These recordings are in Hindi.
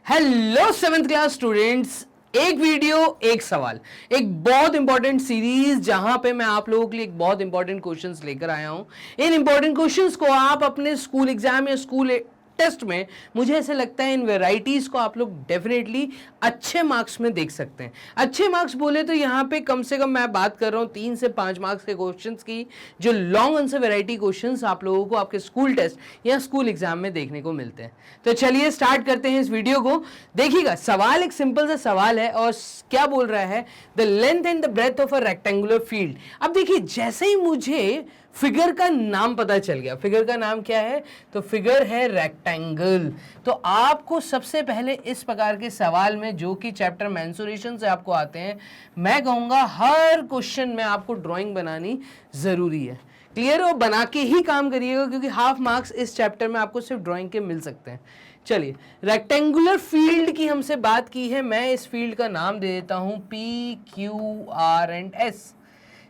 हेलो सेवेंथ क्लास स्टूडेंट्स, एक वीडियो एक सवाल, एक बहुत इंपॉर्टेंट सीरीज जहां पे मैं आप लोगों के लिए एक बहुत इंपॉर्टेंट क्वेश्चंस लेकर आया हूं। इन इंपॉर्टेंट क्वेश्चंस को आप अपने स्कूल एग्जाम या स्कूल टेस्ट में, मुझे ऐसे लगता है इन वेराइटीज को आप लोग डेफिनेटली अच्छे मार्क्स में देख सकते हैं। अच्छे मार्क्स बोले तो यहाँ पे कम से कम मैं बात कर रहा हूँ 3 से 5 मार्क्स के क्वेश्चंस की, जो लॉन्ग आंसर वेराइटी क्वेश्चंस आप लोगों को आपके स्कूल टेस्ट या स्कूल एग्जाम में देखने को मिलते हैं। तो चलिए स्टार्ट करते हैं इस वीडियो को। देखिएगा, सवाल एक सिंपल सा सवाल है और क्या बोल रहा है, the length and the breadth of a rectangular field. अब देखिए, जैसे ही मुझे फिगर का नाम पता चल गया, फिगर का नाम क्या है, तो फिगर है रेक्टेंगल। तो आपको सबसे पहले इस प्रकार के सवाल में, जो कि चैप्टर मेंसुरेशन से आपको आते हैं, मैं कहूंगा हर क्वेश्चन में आपको ड्राइंग बनानी जरूरी है। क्लियर हो? बना के ही काम करिएगा, क्योंकि हाफ मार्क्स इस चैप्टर में आपको सिर्फ ड्राइंग के मिल सकते हैं। चलिए, रेक्टेंगुलर फील्ड की हमसे बात की है, मैं इस फील्ड का नाम दे देता हूं P, Q, R and S.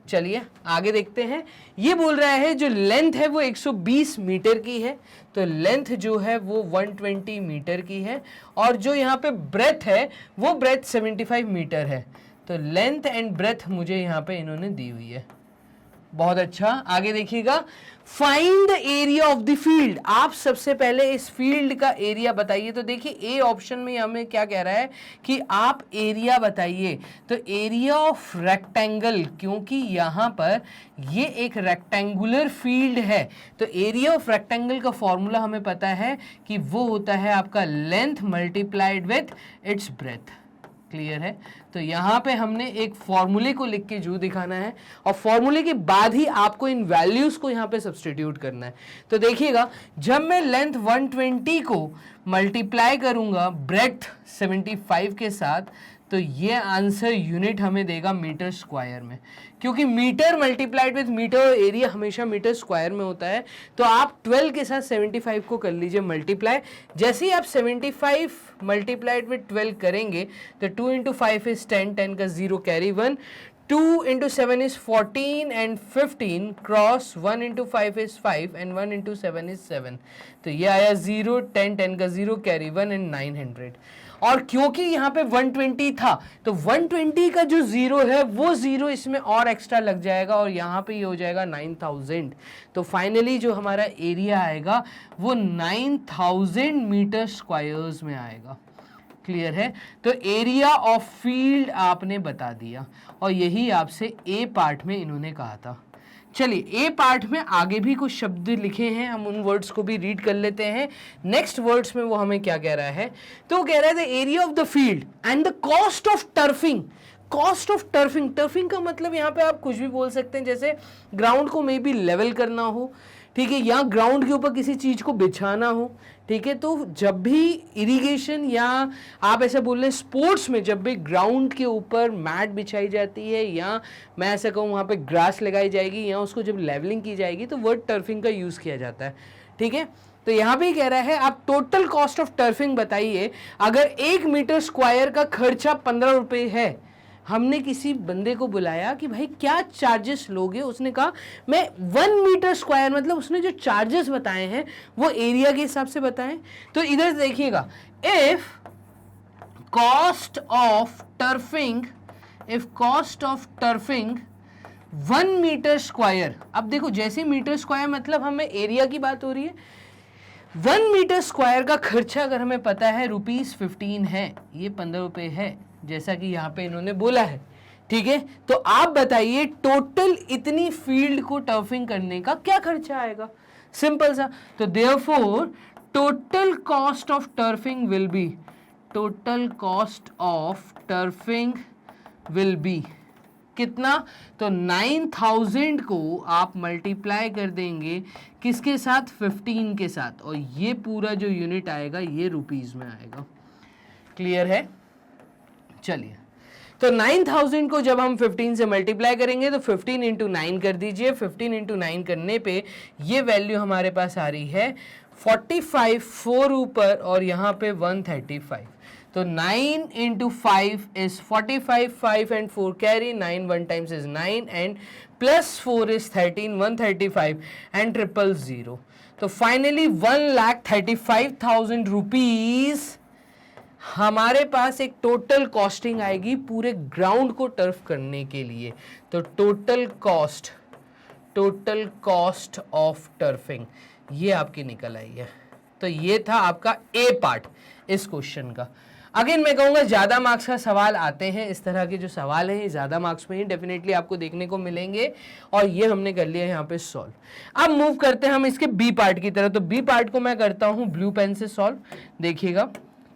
चलिए आगे देखते हैं। ये बोल रहा है जो लेंथ है वो 120 मीटर की है, तो लेंथ जो है वो 120 मीटर की है, और जो यहाँ पे ब्रेथ है वो ब्रेथ 75 मीटर है। तो लेंथ एंड ब्रेथ मुझे यहाँ पे इन्होंने दी हुई है। बहुत अच्छा, आगे देखिएगा। Find the area of the field. आप सबसे पहले इस फील्ड का एरिया बताइए। तो देखिए, ए ऑप्शन में हमें क्या कह रहा है कि आप एरिया बताइए। तो एरिया ऑफ रेक्टेंगल, क्योंकि यहां पर ये एक रेक्टेंगुलर फील्ड है, तो एरिया ऑफ रेक्टेंगल का फॉर्मूला हमें पता है कि वो होता है आपका length multiplied with its breath. Clear है? तो यहाँ पे हमने एक फॉर्मूले को लिख के जो दिखाना है, और फॉर्मूले के बाद ही आपको इन वैल्यूज को यहाँ पे सब्स्टिट्यूट करना है। तो देखिएगा, जब मैं लेंथ 120 को मल्टीप्लाई करूंगा ब्रेथ 75 के साथ, तो ये आंसर यूनिट हमें देगा मीटर स्क्वायर में, क्योंकि मीटर मल्टीप्लाइड विथ मीटर और एरिया हमेशा मीटर स्क्वायर में होता है। तो आप 12 के साथ 75 को कर लीजिए मल्टीप्लाई। जैसे ही आप 75 मल्टीप्लाइड विथ 12 करेंगे, तो 2 इंटू 5 इज 10, 10 का 0 carry 1, 2 into 7 is 14 and 15 cross 1 into 5 is 5 and 1 into 7 is 7। तो ये आया 0, 10, 10 का 0 कैरी 1 एंड 900। और क्योंकि यहाँ पे 120 था, तो 120 का जो 0 है वो 0 इसमें और एक्स्ट्रा लग जाएगा, और यहाँ पे ये हो जाएगा 9000। तो फाइनली जो हमारा एरिया आएगा वो 9000 मीटर स्क्वायर्स में आएगा। क्लियर है? तो एरिया ऑफ फील्ड आपने बता दिया, और यही आपसे ए पार्ट में इन्होंने कहा था। चलिए, ए पार्ट में आगे भी कुछ शब्द लिखे हैं, हम उन वर्ड्स को भी रीड कर लेते हैं। नेक्स्ट वर्ड्स में वो हमें क्या कह रहा है, तो कह रहा है the area of the field and the cost of turfing. Cost of turfing, turfing का मतलब यहाँ पे आप कुछ भी बोल सकते हैं, जैसे ग्राउंड को मे बी लेवल करना हो, ठीक है, या ग्राउंड के ऊपर किसी चीज को बिछाना हो, ठीक है। तो जब भी इरिगेशन, या आप ऐसा बोल रहे हैं स्पोर्ट्स में, जब भी ग्राउंड के ऊपर मैट बिछाई जाती है, या मैं ऐसा कहूँ वहाँ पे ग्रास लगाई जाएगी, या उसको जब लेवलिंग की जाएगी, तो वर्ड टर्फिंग का यूज किया जाता है। ठीक है, तो यहाँ पे कह रहा है आप टोटल कॉस्ट ऑफ टर्फिंग बताइए। अगर 1 मीटर स्क्वायर का खर्चा 15 रुपये है, हमने किसी बंदे को बुलाया कि भाई क्या चार्जेस लोगे, उसने कहा मैं 1 मीटर स्क्वायर, मतलब उसने जो चार्जेस बताए हैं वो एरिया के हिसाब से बताएं। तो इधर देखिएगा, if cost of turfing 1 metre square. अब देखो, जैसे मीटर स्क्वायर मतलब हमें एरिया की बात हो रही है। 1 मीटर स्क्वायर का खर्चा अगर हमें पता है ₹15 है, ये 15 रुपये है, जैसा कि यहाँ पे इन्होंने बोला है। ठीक है, तो आप बताइए टोटल इतनी फील्ड को टर्फिंग करने का क्या खर्चा आएगा। सिंपल सा, तो therefore total cost of turfing will be कितना, तो 9000 को आप मल्टीप्लाई कर देंगे किसके साथ, 15 के साथ, और ये पूरा जो यूनिट आएगा ये रुपीज में आएगा। क्लियर है? चलिए, तो 9000 को जब हम 15 से मल्टीप्लाई करेंगे, तो 15 इंटू 9 कर दीजिए। 15 इंटू 9 करने पे ये वैल्यू हमारे पास आ रही है 45, 4 ऊपर और यहाँ पे 135। तो 9 into 5 is 45, 5 and 4 carry, 9 1 times is 9 and plus 4 is 13, 135 and 000। तो फाइनली 1,35,000 रुपीज हमारे पास एक टोटल कॉस्टिंग आएगी पूरे ग्राउंड को टर्फ करने के लिए। तो टोटल कॉस्ट ऑफ टर्फिंग ये आपकी निकल आई है। तो ये था आपका ए पार्ट इस क्वेश्चन का। अगेन मैं कहूँगा ज़्यादा मार्क्स का सवाल आते हैं, इस तरह के जो सवाल हैं ये ज़्यादा मार्क्स में ही डेफिनेटली आपको देखने को मिलेंगे, और ये हमने कर लिया यहाँ पे सॉल्व। अब मूव करते हैं हम इसके बी पार्ट की तरफ। तो बी पार्ट को मैं करता हूँ ब्लू पेन से सॉल्व, देखिएगा।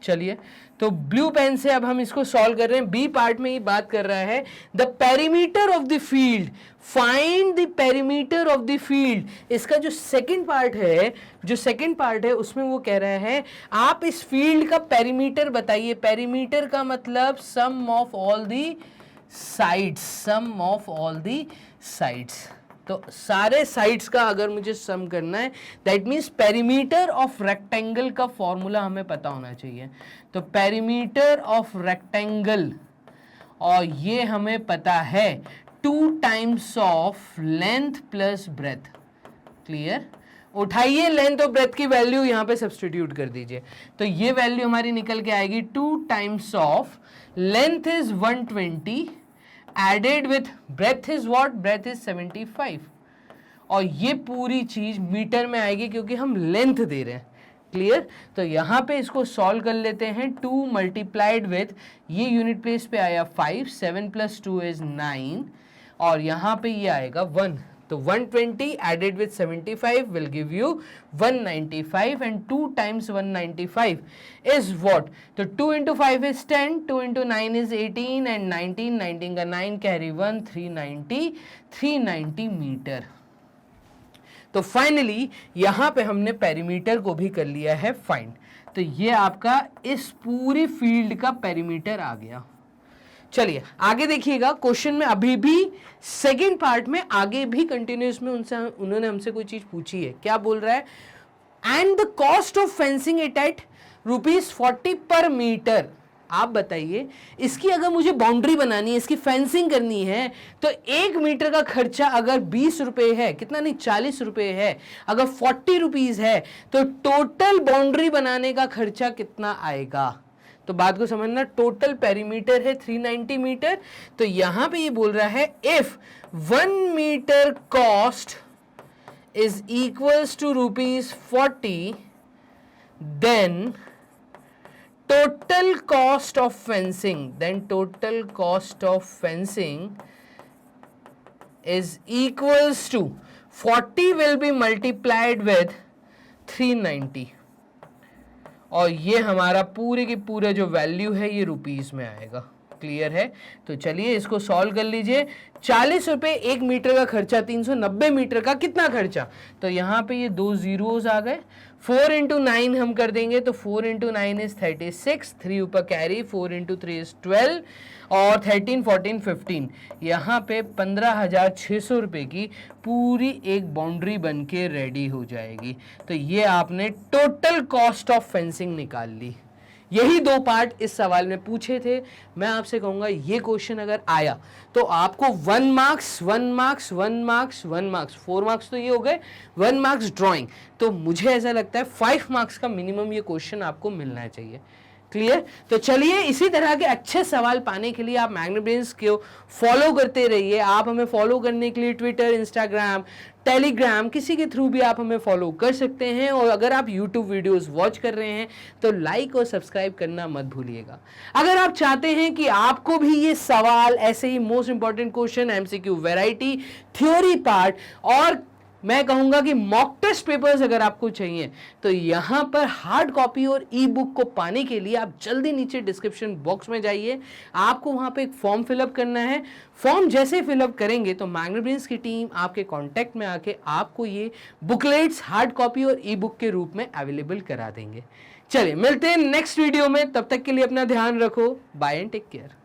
चलिए, तो ब्लू पेन से अब हम इसको सॉल्व कर रहे हैं। बी पार्ट में ये बात कर रहा है the perimeter of the field, find the perimeter of the field. इसका जो सेकंड पार्ट है उसमें वो कह रहा है आप इस फील्ड का पेरीमीटर बताइए। पेरीमीटर का मतलब सम ऑफ ऑल दी साइड्स, तो सारे साइड्स का अगर मुझे सम करना है, that means perimeter of rectangle का फॉर्मूला हमें पता होना चाहिए। तो पेरीमीटर ऑफ रेक्टेंगल, और ये हमें पता है 2 times of length plus breadth. Clear? उठाइए लेंथ और ब्रेथ की वैल्यू यहां पे सब्स्टिट्यूट कर दीजिए, तो ये वैल्यू हमारी निकल के आएगी 2 times of length is 120 added with breadth is what, breadth is 75, और ये पूरी चीज मीटर में आएगी क्योंकि हम लेंथ दे रहे हैं। क्लियर? तो यहां पे इसको सॉल्व कर लेते हैं। 2 मल्टीप्लाइड विथ, ये यूनिट प्लेस पे आया 5, 7 + 2 इज 9, और यहां पे ये आएगा 1। तो 120 added with 75 will give you 195, and 2 times 195 is what? तो 2 into 5 is 10, 2 into 9 is 18, and 19 का 9 carry 1, 390 मीटर। तो फाइनली यहां पे हमने पेरीमीटर को भी कर लिया है फाइंड। तो ये आपका इस पूरी फील्ड का पेरीमीटर आ गया। चलिए आगे देखिएगा, क्वेश्चन में अभी भी सेकंड पार्ट में आगे भी कंटिन्यूस में उन्होंने हमसे कोई चीज पूछी है। क्या बोल रहा है? And the cost of fencing it at ₹40 पर मीटर। आप बताइए, इसकी अगर मुझे बाउंड्री बनानी है, इसकी फेंसिंग करनी है, तो 1 मीटर का खर्चा अगर 20 रुपए है, कितना नहीं 40 रुपए है, अगर 40 रुपीज है, तो टोटल बाउंड्री बनाने का खर्चा कितना आएगा? तो बात को समझना, टोटल पेरीमीटर है 390 मीटर। तो यहां पे ये बोल रहा है if 1 metre cost is equals to ₹40, then total cost of fencing is equals to 40 will be multiplied with 390, और ये हमारा पूरे की पूरे जो वैल्यू है ये रुपीस में आएगा। क्लियर है? तो चलिए इसको सॉल्व कर लीजिए। 40 रुपए 1 मीटर का खर्चा, 390 मीटर का कितना खर्चा? तो यहाँ पे ये 2 जीरोस आ गए। 4 into 9 हम कर देंगे, तो 4 into 9 is 36, 3 ऊपर कैरी, 4 into 3 is 12, और 13, 14, 15, यहाँ पे 15,600 रुपये की पूरी एक बाउंड्री बन के रेडी हो जाएगी। तो ये आपने टोटल कॉस्ट ऑफ फेंसिंग निकाल ली। यही 2 पार्ट इस सवाल में पूछे थे। मैं आपसे कहूँगा ये क्वेश्चन अगर आया तो आपको 1 marks 1 marks 1 marks 1 marks 4 marks तो ये हो गए, 1 मार्क्स ड्राइंग, तो मुझे ऐसा लगता है 5 मार्क्स का मिनिमम ये क्वेश्चन आपको मिलना चाहिए। क्लियर? तो चलिए इसी तरह के अच्छे सवाल पाने के लिए आप मैग्नेब्रेन्स को फॉलो करते रहिए। आप हमें फॉलो करने के लिए ट्विटर, इंस्टाग्राम, टेलीग्राम, किसी के थ्रू भी आप हमें फॉलो कर सकते हैं। और अगर आप यूट्यूब वीडियोस वॉच कर रहे हैं तो लाइक और सब्सक्राइब करना मत भूलिएगा। अगर आप चाहते हैं कि आपको भी ये सवाल, ऐसे ही most important question, MCQ variety, theory part, और मैं कहूंगा कि मॉक टेस्ट पेपर्स अगर आपको चाहिए, तो यहां पर हार्ड कॉपी और ई बुक को पाने के लिए आप जल्दी नीचे डिस्क्रिप्शन बॉक्स में जाइए। आपको वहां पे एक फॉर्म फिलअप करना है। फॉर्म जैसे फिलअप करेंगे तो मैग्नेब्रेन्स की टीम आपके कांटेक्ट में आके आपको ये बुकलेट्स हार्ड कॉपी और ई बुक के रूप में अवेलेबल करा देंगे। चलिए मिलते हैं नेक्स्ट वीडियो में, तब तक के लिए अपना ध्यान रखो। Bye and take care.